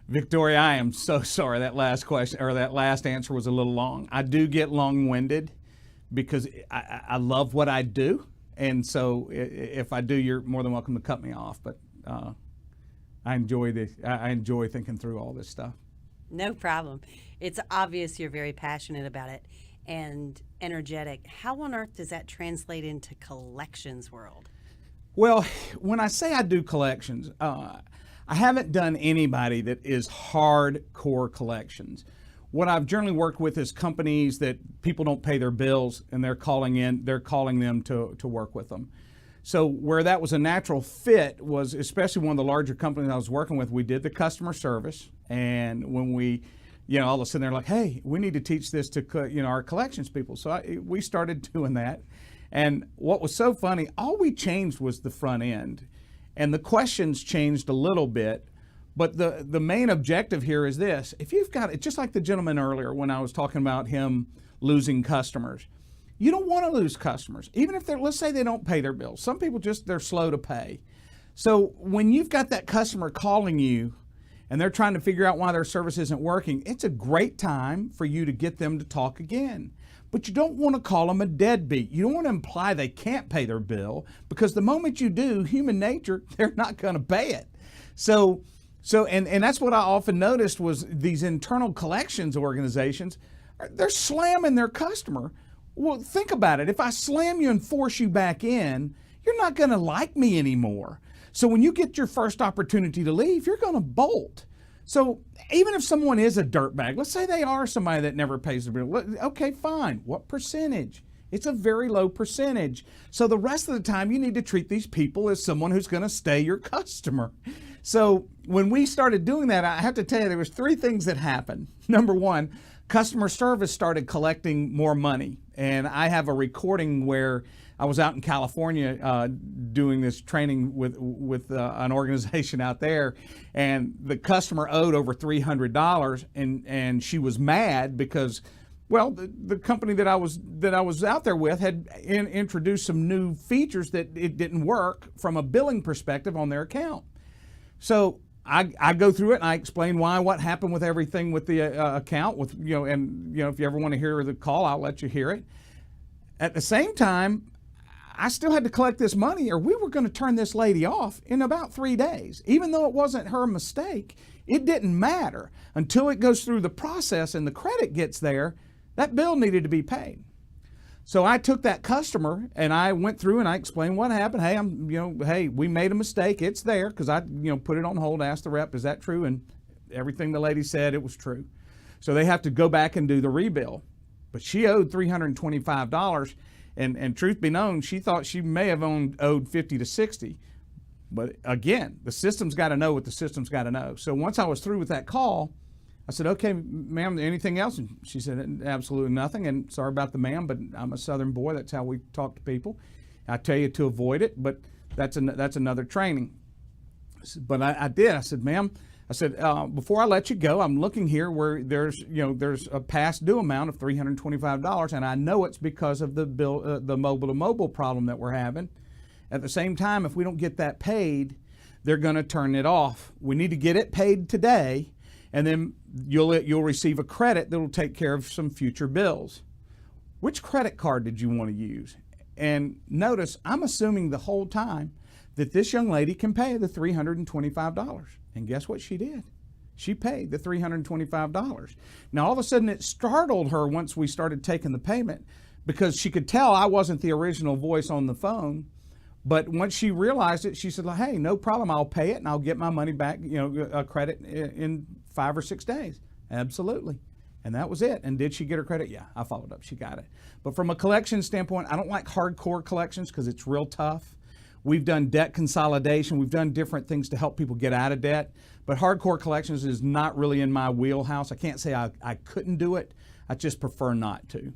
Victoria, I am so sorry that last question or that last answer was a little long. I do get long-winded because I love what I do, and so if I do, you're more than welcome to cut me off. But I enjoy thinking through all this stuff. No problem. It's obvious you're very passionate about it and energetic. How on earth does that translate into collections world? Well, when I say I do collections, I haven't done anybody that is hardcore collections. What I've generally worked with is companies that people don't pay their bills and they're calling them to work with them. So where that was a natural fit was, especially one of the larger companies I was working with, we did the customer service. And when we, all of a sudden they're like, hey, we need to teach this to, our collections people. So we started doing that. And what was so funny, all we changed was the front end. And the questions changed a little bit, but the main objective here is this. If you've got it, just like the gentleman earlier when I was talking about him losing customers, you don't want to lose customers, even if let's say they don't pay their bills. Some people they're slow to pay. So when you've got that customer calling you and they're trying to figure out why their service isn't working, it's a great time for you to get them to talk again. But you don't want to call them a deadbeat. You don't want to imply they can't pay their bill, because the moment you do, human nature, they're not going to pay it. So that's what I often noticed was these internal collections organizations, they're slamming their customer. Well, think about it. If I slam you and force you back in, you're not going to like me anymore. So when you get your first opportunity to leave, you're going to bolt. So even if someone is a dirtbag, let's say they are somebody that never pays their bill. Okay, fine. What percentage? It's a very low percentage. So the rest of the time, you need to treat these people as someone who's going to stay your customer. So when we started doing that, I have to tell you, there was 3 things that happened. Number one, customer service started collecting more money. And I have a recording where I was out in California doing this training with an organization out there, and the customer owed over $300, and she was mad because, well, the company that I was out there with had introduced some new features that it didn't work from a billing perspective on their account. So I go through it and I explain what happened with everything with the account, if you ever want to hear the call, I'll let you hear it. At the same time, I still had to collect this money, or we were going to turn this lady off in about 3 days. Even though it wasn't her mistake, it didn't matter until it goes through the process and the credit gets there. That bill needed to be paid. So I took that customer and I went through and I explained what happened. Hey, we made a mistake. It's there, because I, put it on hold, asked the rep, is that true? And everything the lady said, it was true. So they have to go back and do the rebill. But she owed $325. And truth be known, she thought she may have owed 50 to 60. But again, the system's got to know what the system's got to know. So once I was through with that call, I said, okay, ma'am, anything else? And she said, absolutely nothing. And sorry about the ma'am, but I'm a Southern boy. That's how we talk to people. I tell you to avoid it, but that's another training. But I did. I said, ma'am, before I let you go, I'm looking here where there's a past due amount of $325, and I know it's because of the mobile-to-mobile problem that we're having. At the same time, if we don't get that paid, they're going to turn it off. We need to get it paid today, and then you'll receive a credit that will take care of some future bills. Which credit card did you want to use? And notice, I'm assuming the whole time that this young lady can pay the $325. And guess what she did? She paid the $325. Now, all of a sudden, it startled her once we started taking the payment, because she could tell I wasn't the original voice on the phone. But once she realized it, she said, hey, no problem. I'll pay it and I'll get my money back, a credit in 5 or 6 days. Absolutely. And that was it. And did she get her credit? Yeah, I followed up. She got it. But from a collection standpoint, I don't like hardcore collections because it's real tough. We've done debt consolidation. We've done different things to help people get out of debt. But hardcore collections is not really in my wheelhouse. I can't say I couldn't do it. I just prefer not to.